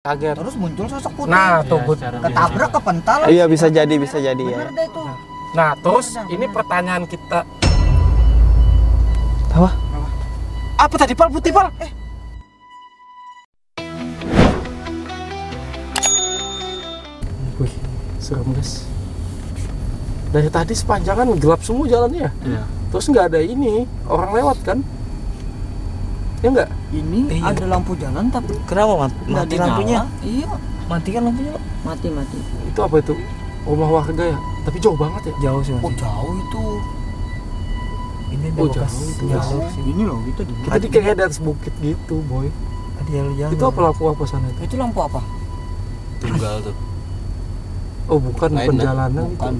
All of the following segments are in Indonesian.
kaget. Terus muncul sosok putih. Nah, tuh ketabrak kepental. Iya bisa jadi ya. Bener deh tuh. Nah, terus ini pertanyaan kita. Apa? Apa tadi Pal? Putih Pal? Wih, serem guys. Dari tadi sepanjangan gelap semua jalannya. Iya. Terus nggak ada ini orang lewat kan? Ya nggak? Ini Iya. ada lampu jalan tapi Kenapa nggak mati dinyala. lampunya? Iya, Mati kan lampunya? mati. Itu apa itu? Rumah warga ya? Tapi jauh banget ya? Jauh sih Oh masih. jauh itu. Ini Oh, ada bekas jauh itu. jalur sih. Ini loh kita di. Kita di kayak di atas bukit gitu, boy. Ada jalur. Itu apa lampu apa sana itu? Itu lampu apa? Tunggal tuh. Oh, bukan Lain, perjalanan itu. Bukan.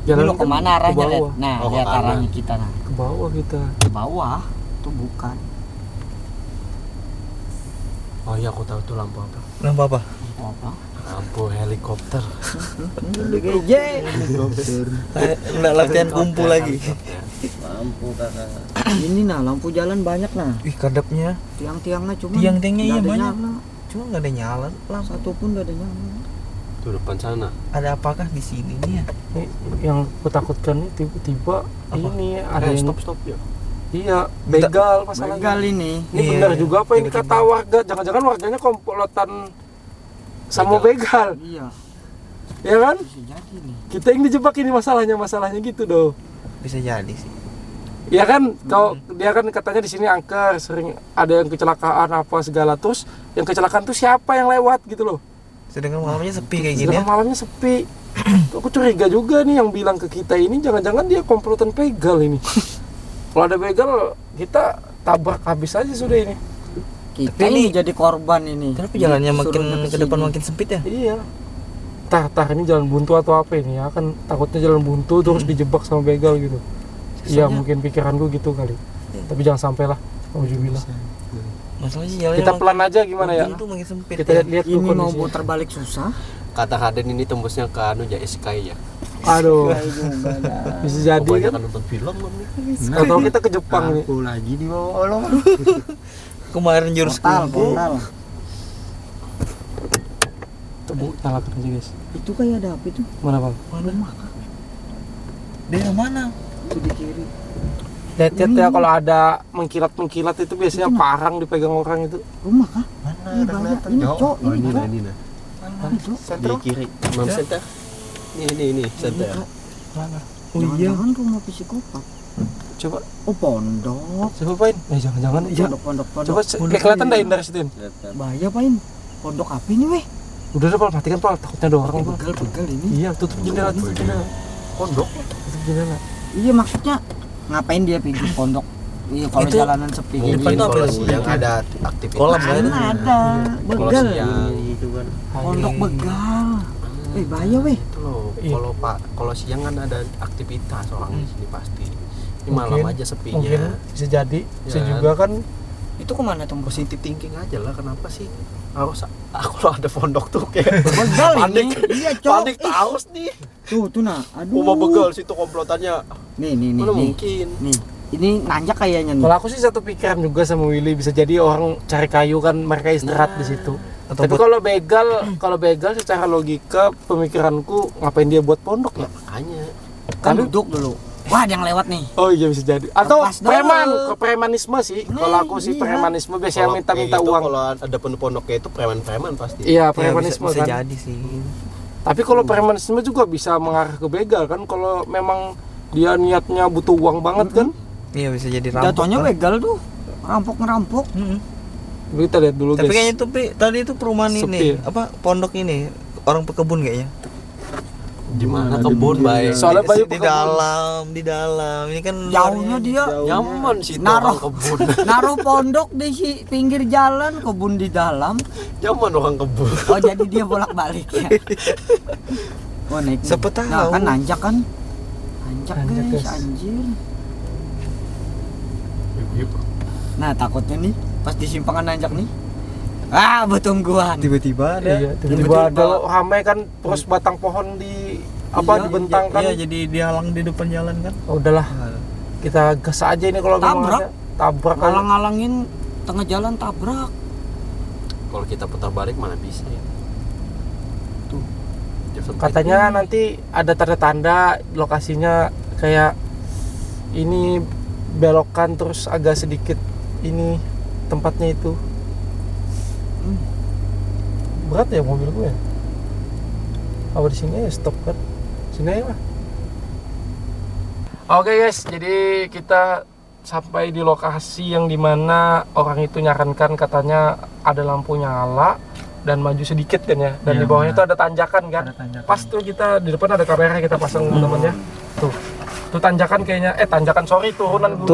Jalan Ini lo kan kemana ke arahnya, Red? bawah. Nah, Oh, ke lihat kanan. arahnya kita nah. Ke bawah kita. Ke bawah. Itu bukan. Oh iya, aku tahu tuh lampu apa. Lampu apa? Lampu apa? Lampu helikopter. BGJ. Helikopter. Enggak latihan kumpul lagi. Lampu kakak. Ini nah, lampu jalan banyak nah. Wih, kadapnya. Tiang-tiangnya cuma. Tiang-tiangnya iya nggak ada banyak. nyala. Cuma nggak ada nyala lampu. Satu pun nggak ada nyala. Tuh depan sana. Ada apakah di sini nih ya? Ini yang kutakutkan nih tiba-tiba ini ada yang Stop ya. iya begal masalahnya. Begal ini. Ini Iya, benar juga apa yang tiba-tiba. dikata warga? Jangan-jangan warganya komplotan sama begal, Iya. ya kan? Bisa jadi nih. Kita yang dijebak ini masalahnya gitu doh. Bisa jadi sih. Ya kan, kalau dia kan katanya di sini angker, sering ada yang kecelakaan apa segala, terus yang kecelakaan tuh siapa yang lewat gitu loh. Sedangkan malamnya sepi kayak gini ya. Sedangkan malamnya sepi. Tuh aku curiga juga nih yang bilang ke kita ini jangan-jangan dia komplotan begal ini. Kalau ada begal kita tabrak habis aja sudah ini. Kita Tapi ini ini- jadi korban ini. Kenapa jalannya makin Disuruhnya ke depan sini. makin sempit ya? Iya. Tah ini jalan buntu atau apa ini ya kan takutnya jalan buntu terus dijebak sama begal gitu. Iya mungkin pikiranku gitu kali. Tapi jangan sampai lah. Alhamdulillah. Masalahnya jalannya Kita pelan aja gimana ya? Itu makin sempit. Kita ya. lihat Ini dulu mau kondisinya. putar balik susah. Kata Kaden ini tembusnya ke anu ya Sky ya. Aduh, Kayak juga dah. bisa jadi Pokoknya kan. kan nonton film kan nih. Atau kita ke Jepang nih. Aku lagi di bawah lo. Kemarin jurus kumpul. Portal. Coba nyalakan aja guys. Itu kayak ada apa itu? Mana bang? Rumah. Daerah mana? Itu di kiri. Lihat ya kalau ada mengkilat itu biasanya parang dipegang orang itu. Rumah kah? Mana? Ini banyak. Ini cok. Ini cok. Ini nah. Ini cok. Di kiri. Mam center. Ini center. Mana? Oh iya. Jangan rumah psikopat. Coba Oh pondok. coba pain. Jangan-jangan iya. Pondok. Coba kayak kelihatan dah dari situ. Bahaya pain. Pondok api nih weh. Udah Pal, matikan Pal, takutnya ada orang Pal. Begal ini. Iya, tutup jendela. Pondok. Tutup jendela. Iya maksudnya ngapain dia pergi pondok? Iya kalau Itu jalanan sepi Di gitu. depan tuh apa kalau itu? siang ada aktivitas. Kolam Mana itu. ada Kalau begal. siang itu kan. Pondok begal. Bahaya weh. Itu loh. Iya. Kalau siang kan ada aktivitas orang di sini pasti. Ini Mungkin- malam aja sepinya. Mungkin bisa jadi, bisa Ya. juga kan. Itu kemana tuh? Positive thinking aja lah. Kenapa sih harus kalau ada pondok tuh kayak Begal panik. ini. Iya cok. Panik taus nih. Tuh nah. Aduh. Rumah begal situ komplotannya. Nih. Mana mungkin. Nih. Ini nanjak kayaknya nih. Kalau aku sih satu pikiran juga sama Willy, bisa jadi orang cari kayu kan mereka istirahat di situ. Atau Tapi buat- kalau begal secara logika pemikiranku ngapain dia buat pondok ya? Makanya. Kan Tapi- duduk dulu. Wah, ada yang lewat nih. Oh iya bisa jadi. Atau Lepas preman, dulu. premanisme sih. Kalau aku sih iya. premanisme biasanya Kalau minta-minta kayak gitu, uang. Kalau ada pondoknya itu preman-preman pasti. Iya, Ya, premanisme bisa kan. jadi sih. Tapi kalau premanisme juga bisa mengarah ke begal kan kalau memang dia niatnya butuh uang banget kan. Iya bisa jadi rampok. Jatuhnya kan? begal tuh. Rampok-ngerampok. Mm-mm. Kita lihat dulu Tapi guys. kayaknya itu tadi itu perumahan Sepi ini ya? apa pondok ini orang pekebun kayaknya. Di mana kebun baik. Soalnya banyak di pekebun. dalam ini kan Jauhnya dia nyaman sih itu Naruh. orang kebun. naruh pondok di pinggir jalan, kebun di dalam. Nyaman orang kebun. Oh, jadi dia bolak-balik ya. Oh, naik. nih. Siapa tahu. Nah, kan nanjak kan. Nanjak Nanjak, guys, guys. anjir. Nah, takutnya nih pas di simpangan nanjak nih. Ah, betungguan. tiba-tiba ada. Iya, tiba-tiba ada ramai kan terus batang pohon di apa Iya, dibentangkan. Iya jadi dihalang di depan jalan kan. Oh, udahlah. Kita gas aja ini kalau memang Tabrak. ada. Tabrak aja. Ngalang-ngalangin tengah jalan tabrak. Kalau kita putar balik mana bisa ya. Tuh. Jauh sempit. Katanya nanti ada tanda-tanda lokasinya kayak ini belokan terus agak sedikit ini tempatnya itu. Berat ya mobil gue. Apa di sini ya stop kan? Sini aja lah. Oke guys, jadi kita sampai di lokasi yang dimana orang itu nyarankan katanya ada lampu nyala dan maju sedikit kan ya, dan Ya, di bawahnya benar. itu ada tanjakan kan. Ada tanjakan. Pas tuh kita di depan ada kamera kita pasang teman-teman ya. Tuh tanjakan kayaknya, tanjakan sorry turunan gunung.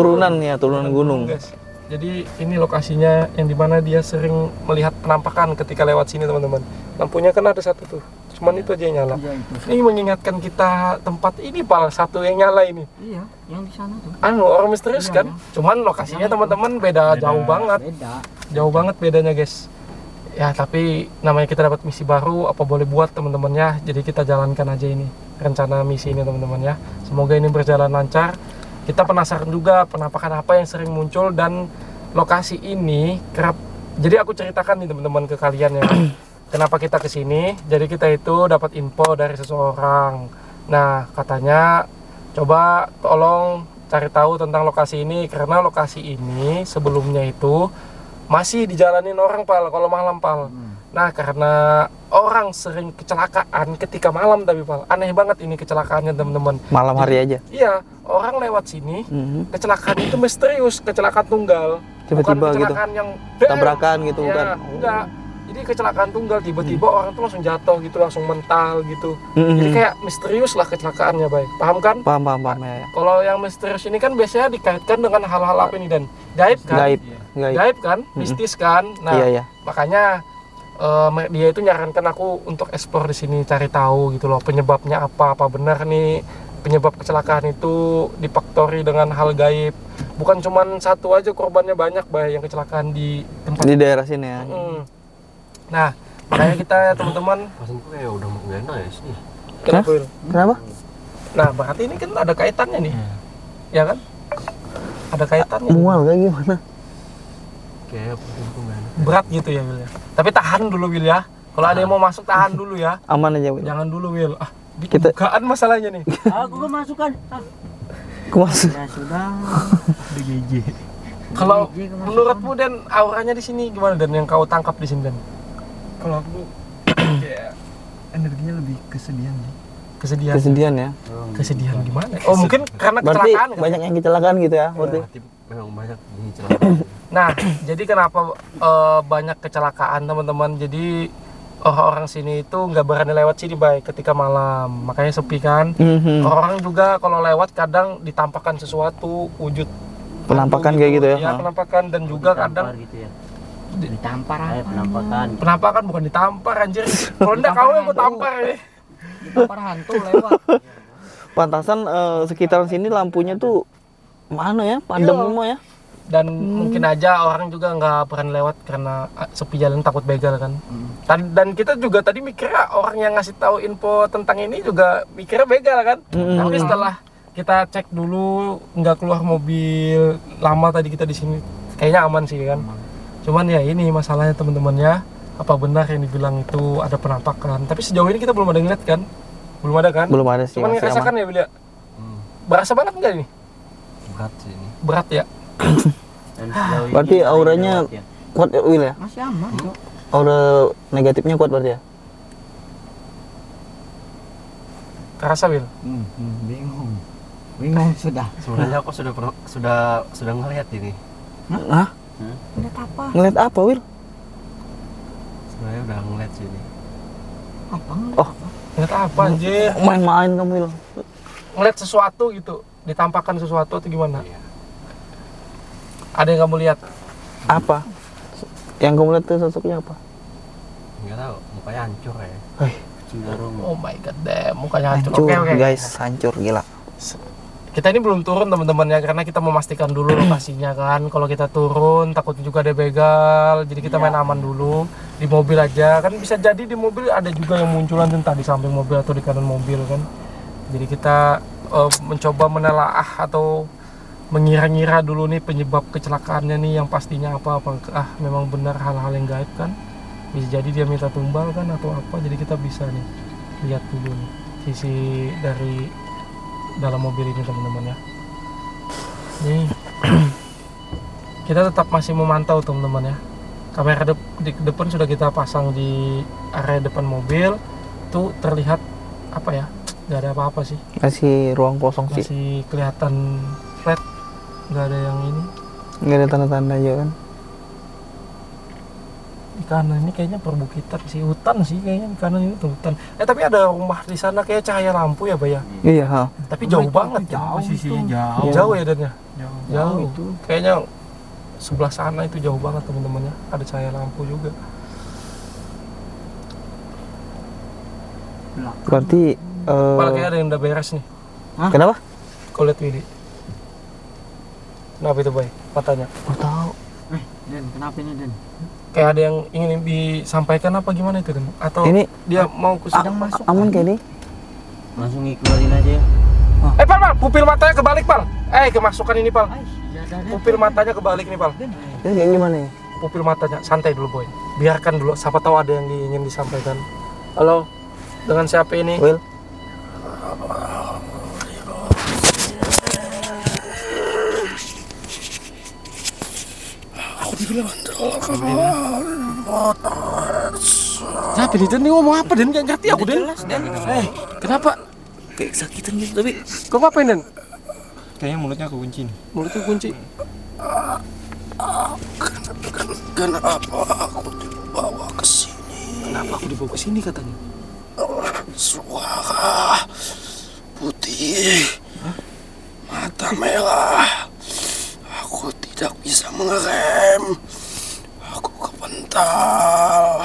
Turunan gunung. Guys. Jadi ini lokasinya yang dimana dia sering melihat penampakan ketika lewat sini teman-teman. Lampunya kan ada satu tuh, cuman itu aja yang nyala. Iya itu. Ini mengingatkan kita tempat ini paling satu yang nyala ini. Iya, yang di sana tuh. Orang misterius Iya, kan? Cuman lokasinya teman-teman beda jauh banget. Beda. Jauh banget bedanya guys. Ya tapi namanya kita dapat misi baru, apa boleh buat teman-teman ya. Jadi kita jalankan aja ini rencana misi ini teman-teman ya. Semoga ini berjalan lancar. Kita penasaran juga penampakan apa yang sering muncul dan lokasi ini kerap. Jadi aku ceritakan nih teman-teman ke kalian ya. Kenapa kita kesini? Jadi kita itu dapat info dari seseorang. Nah katanya coba tolong cari tahu tentang lokasi ini karena lokasi ini sebelumnya itu masih dijalanin orang pal kalau malam pal. Nah karena orang sering kecelakaan ketika malam tapi pal aneh banget ini kecelakaannya teman-teman. Malam hari aja. Iya orang lewat sini Mhm. kecelakaan itu misterius, kecelakaan tunggal. Tiba-tiba Bukan gitu. kecelakaan yang Tabrakan gitu Iya, bukan. enggak. Jadi kecelakaan tunggal tiba-tiba orang tuh langsung jatuh gitu, langsung mental gitu. Mhm. Jadi kayak misterius lah kecelakaannya, baik. Paham kan? Paham ya. Kalau yang misterius ini kan biasanya dikaitkan dengan hal-hal apa ini dan gaib kan? Gaib. Gaib kan? Mistis kan? Nah, Iya. makanya dia itu nyarankan aku untuk explore di sini, cari tahu gitu loh penyebabnya apa benar nih penyebab kecelakaan itu difaktori dengan hal gaib. Bukan cuman satu aja korbannya, banyak bay yang kecelakaan di tempat. Di daerah sini ya. Nah, makanya kita ya teman-teman. Pasangku kayak udah mau gana ya sini. Kenapa? Wil? Kenapa? Nah, berarti ini kan ada kaitannya nih, ya kan? Ada kaitannya. Mual kayak gimana? Kayak pasangku gana. Berat gitu ya Wil ya. Tapi tahan dulu Wil ya. Kalau ada yang mau masuk tahan dulu ya. Aman aja, Wil. Jangan dulu Wil. Di Kita- pembukaan masalahnya nih. Aku kemasukan. Kemas. Ya sudah. Kalau Gigi kemasukan. menurutmu Dan auranya di sini gimana Dan yang kau tangkap di sini Dan? Kalau aku kayak energinya lebih kesedihan sih. Kesedihan. Kesedihan ya. Kesedihan gimana? Oh, mungkin karena Berarti kecelakaan kan? banyak yang kecelakaan gitu ya, berarti. Hati memang banyak ini celaka. Nah, jadi kenapa banyak kecelakaan teman-teman? Jadi orang-orang sini itu nggak berani lewat sini baik ketika malam, makanya sepi kan. Mhm. Orang juga kalau lewat kadang ditampakkan sesuatu wujud Penampakan hantu kayak gitu ya? Iya, penampakan dan juga kadang gitu ya. Ditampar apa? Penampakan. penampakan bukan ditampar anjir. Kalau enggak kau yang gue tampar ini. Ditampar hantu lewat. Pantasan sekitaran sini lampunya tuh mana ya? Padam Iya. semua ya. Dan mungkin aja orang juga nggak berani lewat karena sepi jalan takut begal kan. Dan kita juga tadi mikirnya orang yang ngasih tahu info tentang ini juga mikirnya begal kan. Tapi setelah kita cek dulu nggak keluar mobil lama tadi kita di sini kayaknya aman sih kan. Cuman ya ini masalahnya teman-teman ya. Apa benar yang dibilang itu ada penampakan? Tapi sejauh ini kita belum ada ngeliat kan? Belum ada kan? Belum ada sih. Cuman masih ngerasakan aman. ya Bilya. Berasa banget nggak ini? Berat sih ini. Berat ya. Dan sejauh ini Berarti ada auranya lewat ya. kuat ya, Will ya? Masih aman kok. Aura negatifnya kuat berarti ya? Kerasa Bil? Bingung. Bingung sudah. Sebenarnya aku sudah ngelihat ini. Hah? Lihat apa? Ngeliat apa, Will? Sebenarnya udah ngelihat sih ini. Apa? Oh, Ngeliat apa anjir? main-main kamu, Will. Ngeliat sesuatu gitu, ditampakkan sesuatu atau gimana? Iya. Ada yang kamu lihat? Apa? Yang kamu lihat tuh sosoknya apa? Enggak tahu, mukanya hancur ya. Cenderung. Oh my god, damn, mukanya hancur. Hancur, Oke. guys. Hancur, gila. Kita ini belum turun teman-teman ya, karena kita memastikan dulu lokasinya kan. Kalau kita turun, takutnya juga ada begal. Jadi kita main aman dulu di mobil aja. Kan bisa jadi di mobil ada juga yang munculan entah di samping mobil atau di kanan mobil kan. Jadi kita mencoba menelaah atau mengira-ngira dulu nih penyebab kecelakaannya nih yang pastinya apa memang benar hal-hal yang gaib kan. Bisa jadi dia minta tumbal kan atau apa, jadi kita bisa nih lihat dulu nih sisi dari dalam mobil ini teman-teman ya. Nih kita tetap masih memantau teman-teman ya. Kamera di depan sudah kita pasang di area depan mobil, tuh terlihat apa ya, nggak ada apa-apa sih, Masih ruang kosong sih. masih kelihatan flat, nggak ada yang ini. Nggak ada tanda-tanda aja kan. Di kanan ini kayaknya perbukitan sih, hutan sih kayaknya, di kanan ini tuh hutan. Tapi ada rumah di sana kayak cahaya lampu ya, Bay ya. Iya, ha. Tapi jauh banget, Posisinya jauh. jauh ya Dan ya. Jauh. Jauh itu. Kayaknya sebelah sana itu jauh banget teman-teman ya. Ada cahaya lampu juga. Berarti Malah kayak ada yang udah beres nih. kenapa? Kau lihat Widi. Kenapa itu, Bay? Matanya. Nggak tahu. Den, kenapa ini Den? Kayak ada yang ingin disampaikan apa gimana itu, Dan? Atau Ini dia mau ke Sedang masuk. aman kayak ini. Langsung ikutin aja ya. Pal, pupil matanya kebalik, Pal. Kemasukan ini, Pal. Ya, Den. Pupil matanya kebalik nih, Pal. Ini kayak gimana ya? Pupil matanya, santai dulu, Boy. Biarkan dulu, siapa tahu ada yang ingin disampaikan. Halo, dengan siapa ini? Will, Siapa ini, Dan? Ini ngomong apa, Dan? Nggak ngerti aku, Dan. Kenapa? Kayak sakitan gitu tapi Kau ngapain, Dan? Kayaknya mulutnya kekunci nih. Mulutnya kunci. Kenapa aku dibawa ke sini? Kenapa aku dibawa ke sini katanya? Suara putih, mata merah. Aku tidak bisa mengerem. Aku kepental.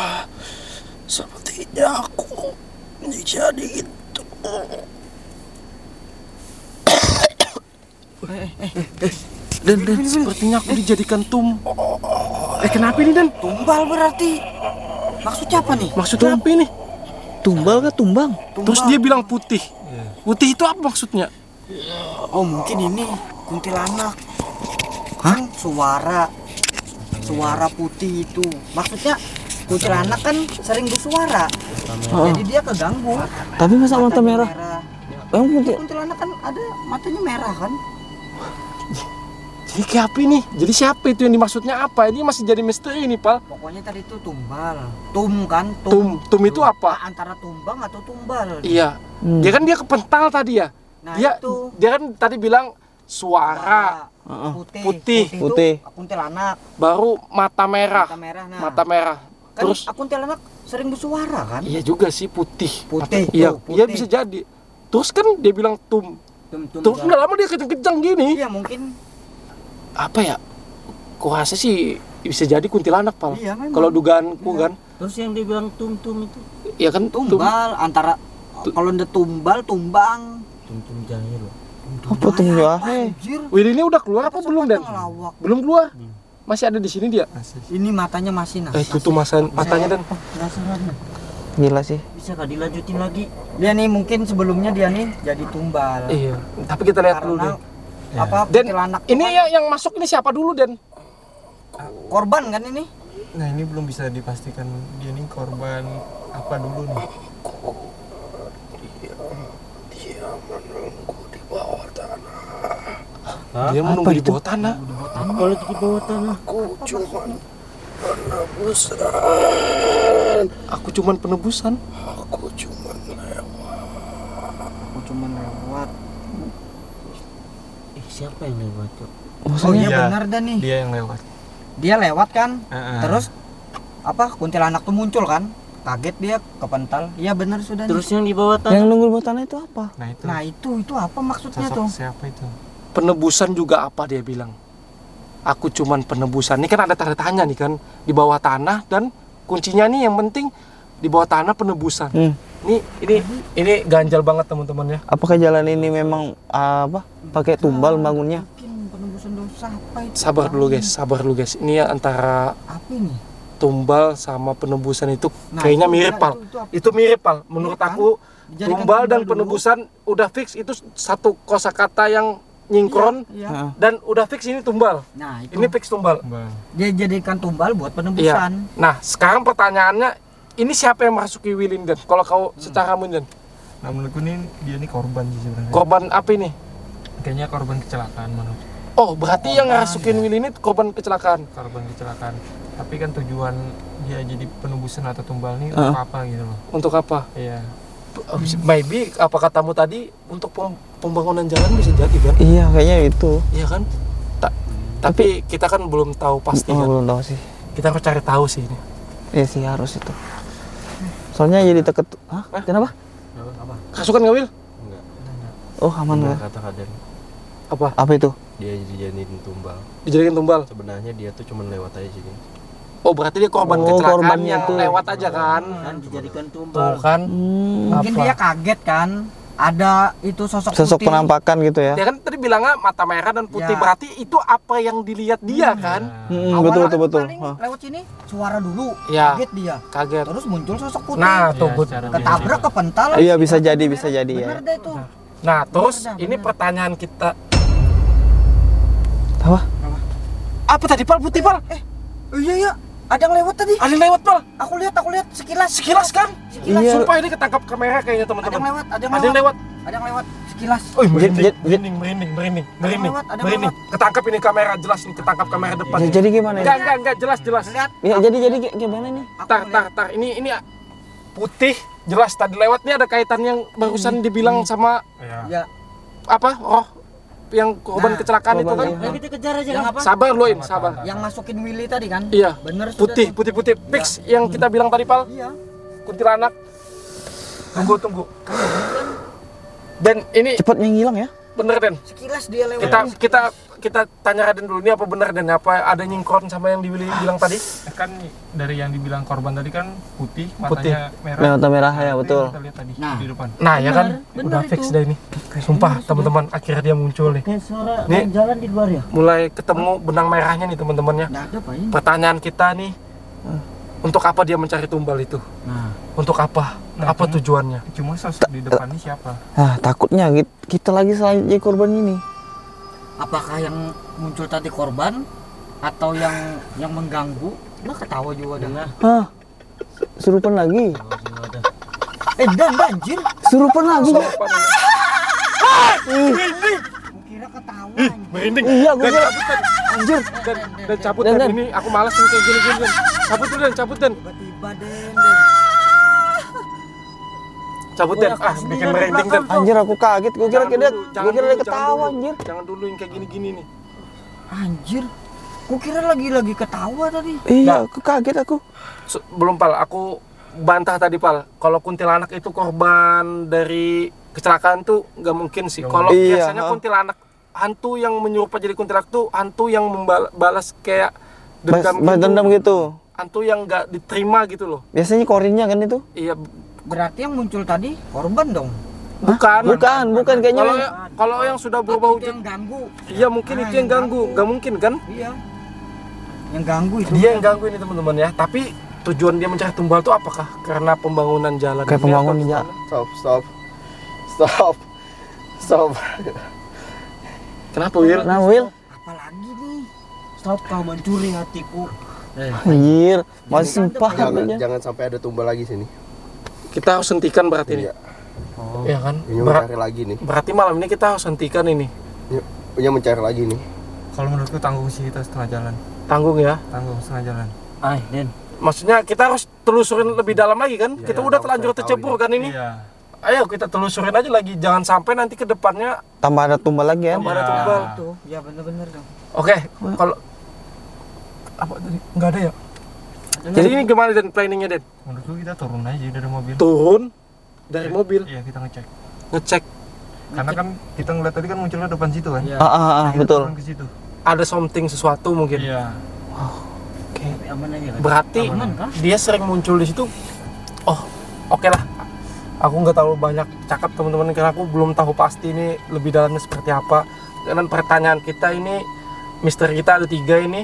Sepertinya aku jadi itu. Dan, sepertinya aku dijadikan kenapa ini, Dan? Tumbal berarti. Maksudnya apa nih? Maksudnya apa ini? tumbal kah tumbang? Terus dia bilang putih. Putih itu apa maksudnya? Oh, mungkin ini kuntilanak. Kan suara putih itu. Maksudnya kuntilanak kan sering bersuara. Jadi dia keganggu. Tapi masa mata merah? Emang putih? Kuntilanak kan ada matanya merah kan? Jadi kayak apa ini? Jadi siapa itu yang dimaksudnya apa? Ini masih jadi misteri nih, Pal. Pokoknya tadi itu tumbal. Tum kan? Tum itu apa? Antara tumbang atau tumbal. Iya. Dia kan dia kepental tadi ya. Nah, dia itu. dia kan tadi bilang suara, Putih. Putih. Itu kuntilanak. baru mata merah. Mata merah. Nah, Mata merah. kan Terus kuntilanak sering bersuara kan? iya juga sih putih. Putih, Iya, tuh, iya putih. bisa jadi. Terus kan dia bilang tum. Tum-tum Terus nggak lama dia kejang-kejang gini. Iya mungkin. Apa ya? Ku rasa sih bisa jadi kuntilanak, Pal. Iya, memang. Kalau dugaanku kan. terus yang dia bilang tum-tum itu Iya kan Tumbal antara kalau udah tumbal tumbang. tum-tum jahil loh. Apa tuh jahe? Anjir. Wih, ini udah keluar apa belum, Dan? Ngelawak. Belum keluar. Masih ada di sini dia. Ini matanya masih nah. Itu tuh matanya, Dan. Gila sih. Bisa gak dilanjutin lagi? Dia nih mungkin sebelumnya dia nih jadi tumbal. Iya. Tapi kita lihat dulu deh. Karena apa Dan kuntilanak ini itu kan yang masuk ini siapa dulu, Dan? korban kan ini? Nah ini belum bisa dipastikan dia ini korban apa dulu nih. Dia menunggu di bawah tanah. Dia menunggu di bawah tanah. Apa lagi di bawah tanah? Aku cuma penebusan. Aku cuman penebusan. Aku cuma lewat. Aku cuma lewat. Siapa yang lewat, Cok? Oh iya Iya. benar dan nih. Dia yang lewat. Dia lewat kan? Heeh. Terus apa kuntilanak tuh muncul kan? Kaget dia kepental. Iya benar sudah. Terus yang di bawah Yang tanah? nunggu di bawah tanah itu apa? Nah itu. Nah itu apa maksudnya sosok tuh? siapa itu? Penebusan juga apa dia bilang? Aku cuman penebusan. Ini kan ada tanda tanya nih kan di bawah tanah dan kuncinya nih yang penting di bawah tanah penebusan. Ini ganjal banget teman-teman ya. Apakah jalan ini memang apa? Pakai tumbal bangunnya? Mungkin penebusan dosa apa itu? Sabar dulu guys. Ini antara Apa ini? tumbal sama penebusan itu Nah, kayaknya itu mirip, enggak, Pal. itu apa? Itu mirip, Pal. Menurut Iya kan? aku Dijadikan tumbal dan dulu. penebusan udah fix itu satu kosakata yang nyingkron Iya. Heeh. dan udah fix ini tumbal. Nah, itu Ini fix tumbal. dia jadikan tumbal buat Iya. penembusan. Nah, sekarang pertanyaannya, ini siapa yang masuki Wilin Den? Kalau kau secara Den, Nah menurutku nih dia nih korban sih sebenarnya. korban apa ini? Kayaknya korban kecelakaan menurut. Oh, berarti yang ngerasukin Wilin ini korban kecelakaan. Korban kecelakaan. Tapi kan tujuan dia jadi penembusan atau tumbal nih Heeh. untuk apa gitu loh. Untuk apa? Iya. Maybe apa katamu tadi untuk pembangunan jalan bisa jadi kan? Iya, kayaknya itu. Iya kan? Tapi kita kan belum tahu pasti Oh, kan. belum tahu sih. Kita harus cari tahu sih ini. Iya sih harus itu. Soalnya jadi deket. Hah? Kenapa? Kasukan nggak Wil? Oh, aman Benar kan? kata Kaden, Apa? Apa itu? dia dijadiin tumbal. Dijadikan tumbal. Sebenarnya dia tuh cuma lewat aja sini. Oh, berarti dia korban Oh, kecelakaan korbannya yang tuh. lewat aja kan? Kan dijadikan Tuh tumbal. kan? Mungkin Apa? dia kaget kan, ada itu sosok Sosok putih. penampakan gitu ya. Dia kan tadi bilangnya mata merah dan putih, Ya. berarti itu apa yang dilihat dia kan? Betul betul betul. Paling Hah. lewat sini suara dulu, Ya. kaget dia. Kaget. Terus muncul sosok putih. Nah, Iya, tuh good. secara ketabrak dia- kepental. Iya bisa jadi ya. Bener deh itu. Nah, terus Bener, ini bener. pertanyaan kita. Apa? Apa tadi Pal? Putih Pal? Oh, iya iya, ada yang lewat tadi. Ada yang lewat Pal? Aku lihat sekilas. Sekilas kan? Sekilas. Iya. Sumpah ini ketangkap kamera kayaknya Ada yang teman-teman. lewat, ada yang Ada yang lewat. lewat. Ada yang lewat sekilas. Oh, merinding, Jad- merinding. lewat, ada yang Merinding. Ketangkap ini kamera jelas nih, ketangkap kamera depan. Jadi gimana ya? Enggak, jelas. Lihat. Ya jadi gimana nih? Aku Tar. Ini putih jelas tadi lewat nih ada kaitan yang barusan dibilang sama Iya. Ya, apa? Roh yang korban Nah, kecelakaan itu korban, kan? iya. Nah, kita kejar aja yang kan. apa? Sabar Loin, sabar. Yang masukin Willy tadi kan? Iya. Bener sudah Putih, tuh. fix yang kita bilang tadi Pal. Iya. Kuntilanak. Tunggu. Dan ini Cepet yang hilang ya? bener Den. Sekilas dia lewat. Kita tanya Raden dulu, ini apa bener Den? Apa ada nyingkron sama yang bilang tadi? Kan dari yang dibilang korban tadi kan putih, matanya merah. Mata merah ya Itu yang betul. Kita lihat tadi Nah. di depan. Nah, ya kan? bener Udah fix itu. dah ini. Sumpah teman-teman, akhirnya dia muncul nih. Kayak suara Nih. orang jalan di luar ya. Mulai ketemu benang merahnya nih teman-temannya. Nggak ada Pak ini. Pertanyaan kita nih, untuk apa dia mencari tumbal itu? Nah, Untuk apa? Nah, Apa cuma- tujuannya? Cuma sosok di depan ini siapa? Nah takutnya kita lagi selanjutnya korban ini. apakah yang muncul tadi korban atau yang mengganggu? Lah ketawa juga dah. Hah? Surupan lagi. Dan banjir. Surupan lagi. Kira ketawa. Merinding. Iya gue kira. Anjir. Dan cabut Dan. Dan ini aku malas nih kayak gini. Dan. Cabut Dan. Tiba-tiba Den. Cabut Dan. Ah, bikin merinding Dan. Anjir aku kaget. Gue kira dia Jangan ketawa dulu. anjir. Jangan dulu yang kayak gini-gini nih. Anjir. Gua kira lagi ketawa tadi. Iya aku kaget aku. Belum Pal, aku bantah tadi Pal. Kalau kuntilanak itu korban dari kecelakaan tuh nggak mungkin sih. Kalau Iya, biasanya ha. kuntilanak, hantu yang menyerupai jadi kuntilanak tuh hantu yang membalas kayak dendam Balas dendam gitu. Hantu yang nggak diterima gitu loh. Biasanya korinnya kan itu. Iya, Berarti yang muncul tadi korban dong. bukan. Bukan kayaknya. Kalau yang sudah berubah Itu wujud, yang ganggu. iya mungkin itu yang ganggu. Nggak mungkin kan? Iya. Yang ganggu itu. Dia yang ganggu ini teman-teman ya. Tapi tujuan dia mencari tumbal itu apakah karena pembangunan jalan? Kayak ini pembangunan atau jalan. Stop. Kenapa Wil? Nah Will. Apalagi nih. Stop kau mencuri hatiku. Anjir. Masih sumpah katanya. Jangan sampai ada tumbal lagi sini. Kita harus hentikan berarti nih. Iya. Iya kan? Ini mencari lagi nih. Berarti malam ini kita harus hentikan ini. Punya mencari lagi nih. Kalau menurutku tanggung sih kita setengah jalan. Tanggung ya. Tanggung setengah jalan. Ay, Den. Maksudnya kita harus telusurin lebih dalam lagi kan? Iya, Kita iya, udah tahu, terlanjur saya tahu tercebur kan ini. Iya. Ayo kita telusurin aja lagi. Jangan sampai nanti ke depannya Tambah ada tumbal lagi ya. tambah ada Iya. tumbal. Itu. Ya bener-bener dong. Oke, kalau apa tadi? Nggak ada ya? Jadi ini gimana Den planningnya Den? Menurutku kita turun aja dari mobil. Turun dari mobil, Iya, kita ngecek. ngecek Karena kan kita ngeliat tadi kan munculnya depan situ kan. Iya. Betul. Kita turun ke situ. ada something sesuatu mungkin. Iya. Tapi aman aja kan. Berarti Aman kah? dia sering muncul di situ. Oh, oke lah. Aku nggak terlalu banyak cakap teman-teman karena aku belum tahu pasti ini lebih dalamnya seperti apa. Dan pertanyaan kita ini, misteri kita ada 3 ini.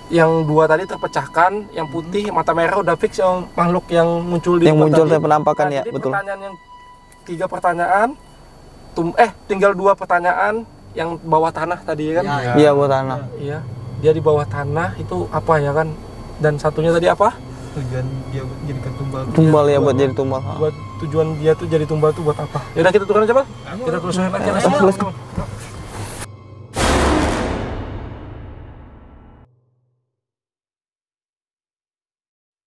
Yang 2 tadi terpecahkan, yang putih mata merah udah fix yang makhluk yang muncul di Yang depan muncul tadi. dari penampakan ya, Jadi betul. pertanyaan yang 3 pertanyaan, tinggal 2 pertanyaan yang bawah tanah tadi kan? Ya. Iya, buat tanah. Iya. Dia di bawah tanah itu apa ya kan? Dan satunya tadi apa? Tujuan dia jadikan tumbal. Tumbal ya buat jadi tumbal. Buat tujuan dia tuh jadi tumbal tuh buat apa? Ya udah kita tukeran aja, Bang. Kita telusuri lagi. Let's go.